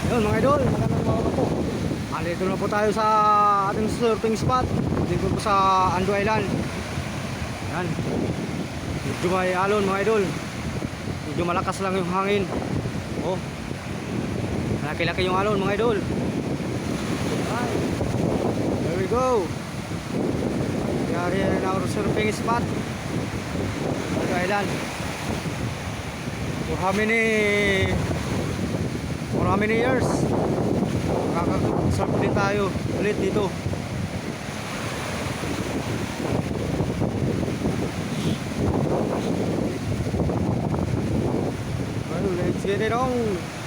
Yun mga idol, magandang umaga po. Andito na po tayo sa ating surfing spot. Dito po sa Andu Island. Yan. Medyo may alon mga idol. Medyo malakas lang yung hangin. Oh. Malaki-laki yung alon mga idol. Right. There we go. Yari na our surfing spot. Andu Island. For how many years makaka-surf din tayo ulit dito. Well, let's get it on.